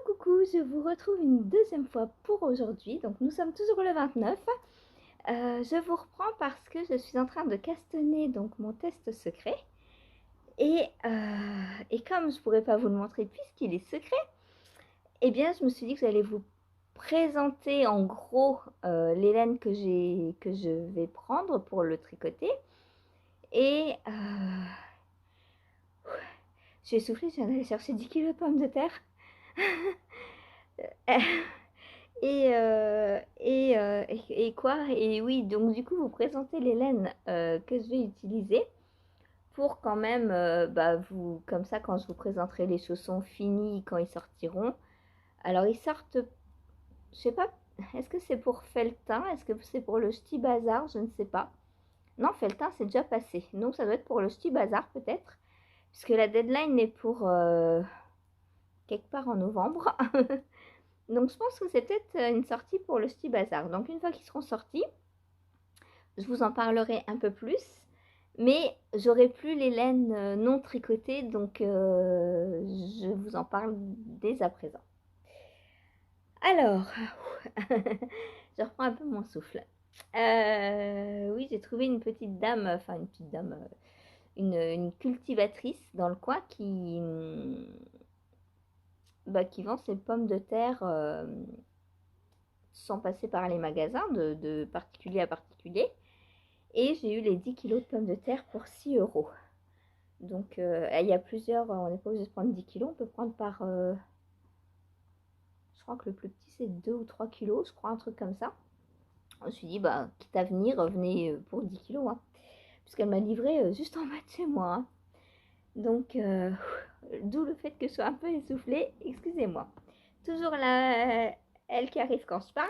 Coucou, je vous retrouve une deuxième fois pour aujourd'hui. Donc nous sommes toujours le 29. Je vous reprends parce que je suis en train de castanner donc mon test secret. Et comme je ne pourrais pas vous le montrer puisqu'il est secret, eh bien je me suis dit que j'allais vous présenter en gros les laines que je vais prendre pour le tricoter. Et je suis essoufflée, je viens d'aller chercher 10 kilos de pommes de terre. Et quoi? Et oui, donc du coup, vous présentez les laines que je vais utiliser pour quand même, vous, comme ça, quand je vous présenterai les chaussons finis, quand ils sortiront. Alors, ils sortent, je sais pas, est-ce que c'est pour Feltin? Est-ce que c'est pour le Ch'ti Bazar? Je ne sais pas. Non, Feltin, c'est déjà passé. Donc, ça doit être pour le Ch'ti Bazar, peut-être. Puisque la deadline est pour quelque part en novembre. Donc je pense que c'est peut-être une sortie pour le Ch'ti Bazar. Donc une fois qu'ils seront sortis, je vous en parlerai un peu plus. Mais j'aurai plus les laines non tricotées, donc je vous en parle dès à présent. Alors, je reprends un peu mon souffle. Oui, j'ai trouvé une petite dame, enfin une petite dame, une cultivatrice dans le coin qui vend ses pommes de terre sans passer par les magasins de particulier à particulier. Et j'ai eu les 10 kilos de pommes de terre pour 6 euros. Donc il y a plusieurs, on n'est pas obligé de prendre 10 kilos, on peut prendre par, je crois que le plus petit c'est 2 ou 3 kilos, je crois un truc comme ça. Je me suis dit, bah, quitte à venir, venez pour 10 kilos, hein, puisqu'elle m'a livré juste en bas de chez moi. Hein. Donc, d'où le fait que je sois un peu essoufflée, excusez-moi. Toujours là, elle qui arrive quand je parle.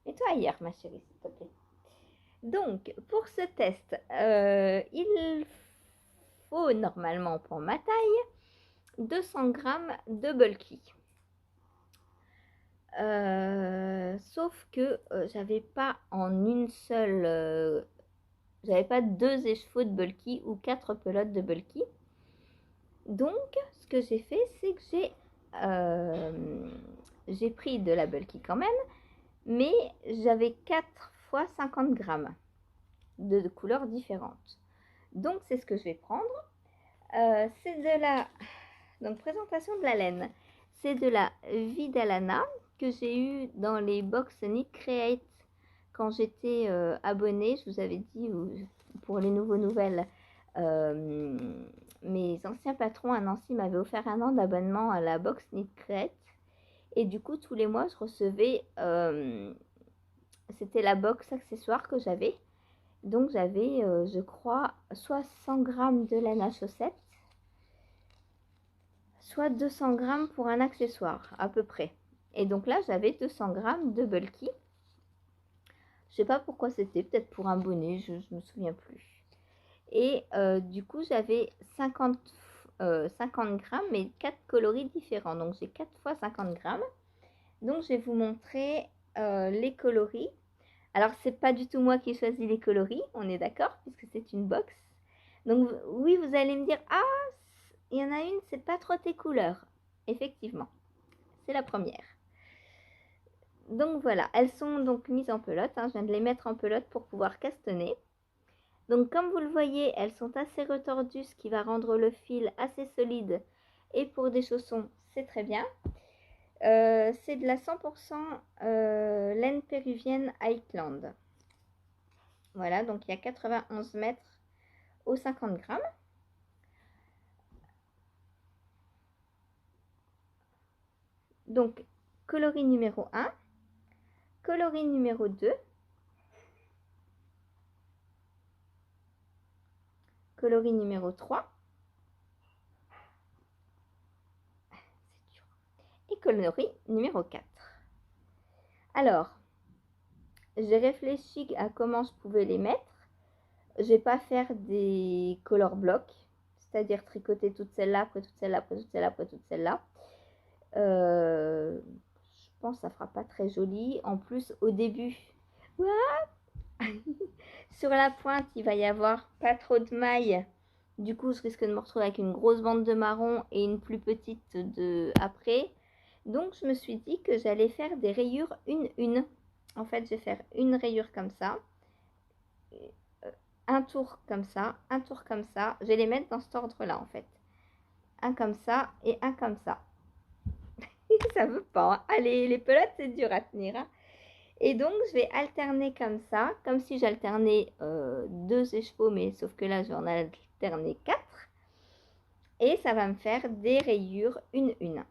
Mets-toi ailleurs, ma chérie, s'il te plaît. Donc, pour ce test, il faut normalement pour ma taille 200 g de bulky. Sauf que j'avais pas en une seule, j'avais pas 2 écheveaux de bulky ou 4 pelotes de bulky. Donc, ce que j'ai fait, c'est que j'ai pris de la bulky quand même, mais j'avais 4 fois 50 g de couleurs différentes. Donc, c'est ce que je vais prendre. C'est de la... Donc, présentation de la laine. C'est de la Vidalana que j'ai eu dans les box Knit Create quand j'étais abonnée. Je vous avais dit, pour les nouveaux nouvelles, mes anciens patrons à Nancy m'avaient offert 1 an d'abonnement à la box Knit Create. Et du coup, tous les mois, je recevais... c'était la box accessoire que j'avais. Donc j'avais, je crois, soit 100 g de laine à chaussettes, soit 200 g pour un accessoire, à peu près. Et donc là, j'avais 200 g de bulky. Je sais pas pourquoi c'était, peut-être pour un bonnet, je me souviens plus. Et du coup, j'avais 50 g, mais 4 coloris différents. Donc j'ai 4 fois 50 g. Donc je vais vous montrer les coloris. Alors, c'est pas du tout moi qui choisis les coloris, on est d'accord, puisque c'est une box. Donc, oui, vous allez me dire, ah, il y en a une, c'est pas trop tes couleurs. Effectivement, c'est la première. Donc, voilà, elles sont donc mises en pelote. Hein, je viens de les mettre en pelote pour pouvoir castanner. Donc, comme vous le voyez, elles sont assez retordues, ce qui va rendre le fil assez solide. Et pour des chaussons, c'est très bien. C'est de la 100% laine péruvienne Highland. Voilà, donc il y a 91 mètres aux 50 g. Donc, coloris numéro 1, coloris numéro 2, coloris numéro 3, et coloris numéro 4. Alors, j'ai réfléchi à comment je pouvais les mettre. Je ne vais pas faire des color blocks, c'est-à-dire tricoter toutes celles-là, après toutes celles-là, après toutes celles-là, après toutes celles-là. Je pense que ça fera pas très joli. En plus, au début, sur la pointe, il va y avoir pas trop de mailles. Du coup, je risque de me retrouver avec une grosse bande de marron et une plus petite de après. Donc je me suis dit que j'allais faire des rayures une. En fait, je vais faire une rayure comme ça, un tour comme ça, un tour comme ça. Je vais les mettre dans cet ordre-là en fait. Un comme ça et un comme ça. Ça veut pas, hein. Allez, les pelotes, c'est dur à tenir, hein. Et donc, je vais alterner comme ça, comme si j'alternais 2 écheveaux, mais sauf que là, je vais en alterner 4. Et ça va me faire des rayures une.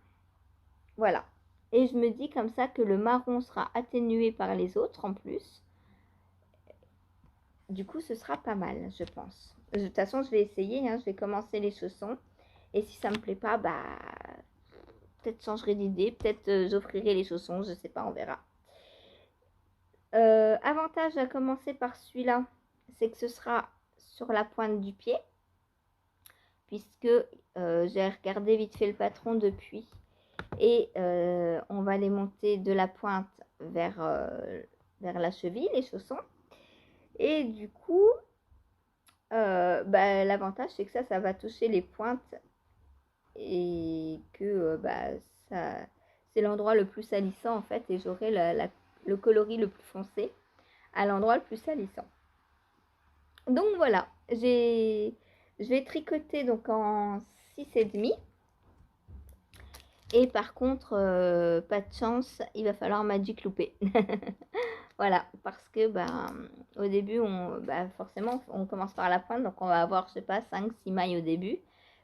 Voilà. Et je me dis comme ça que le marron sera atténué par les autres en plus. Du coup, ce sera pas mal, je pense. De toute façon, je vais essayer, hein. Je vais commencer les chaussons. Et si ça me plaît pas, bah, peut-être changerai d'idée. Peut-être j'offrirai les chaussons, je sais pas, on verra. Avantage à commencer par celui-là, c'est que ce sera sur la pointe du pied, puisque j'ai regardé vite fait le patron depuis, et on va les monter de la pointe vers la cheville, les chaussons. Et du coup, bah, l'avantage c'est que ça va toucher les pointes, et que bah, c'est l'endroit le plus salissant en fait, et j'aurai le coloris le plus foncé à l'endroit le plus salissant. Donc voilà, je vais tricoter donc en 6,5. Et par contre, pas de chance, il va falloir magic louper. Voilà, parce que au début, forcément, on commence par la pointe, donc on va avoir, je sais pas, 5-6 mailles au début.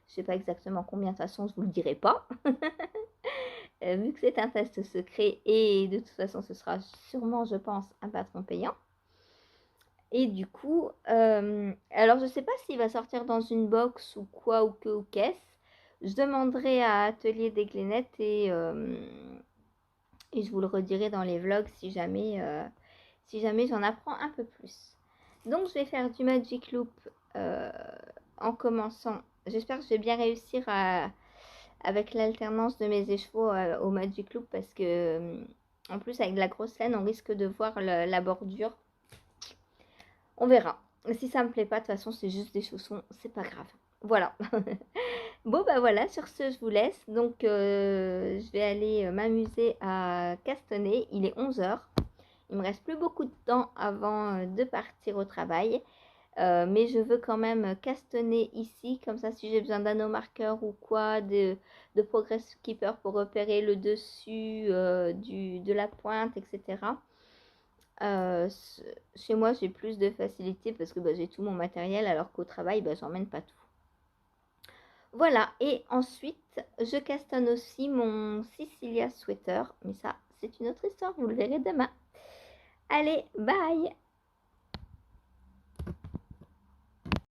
Je sais pas exactement combien, de toute façon, je vous le dirai pas. Vu que c'est un test secret, et de toute façon, ce sera sûrement, je pense, un patron payant. Et du coup, alors je sais pas s'il va sortir dans une box ou quoi, ou qu'est-ce. Je demanderai à Atelier des Glénettes, et je vous le redirai dans les vlogs si jamais j'en apprends un peu plus. Donc je vais faire du Magic Loop en commençant. J'espère que je vais bien réussir avec l'alternance de mes écheveaux au Magic Loop, parce que en plus avec de la grosse laine, on risque de voir la bordure. On verra. Si ça me plaît pas, de toute façon, c'est juste des chaussons, c'est pas grave. Voilà. Bon, bah voilà, sur ce, je vous laisse. Donc, je vais aller m'amuser à castonner. Il est 11h. Il me reste plus beaucoup de temps avant de partir au travail. Mais je veux quand même castonner ici. Comme ça, si j'ai besoin d'anneau-marqueur ou quoi, de Progress Keeper pour repérer le dessus de la pointe, etc. Chez moi, j'ai plus de facilité parce que j'ai tout mon matériel, alors qu'au travail, j'emmène pas tout. Voilà, et ensuite, je castonne aussi mon Sicilia Sweater, mais ça, c'est une autre histoire, vous le verrez demain. Allez, bye!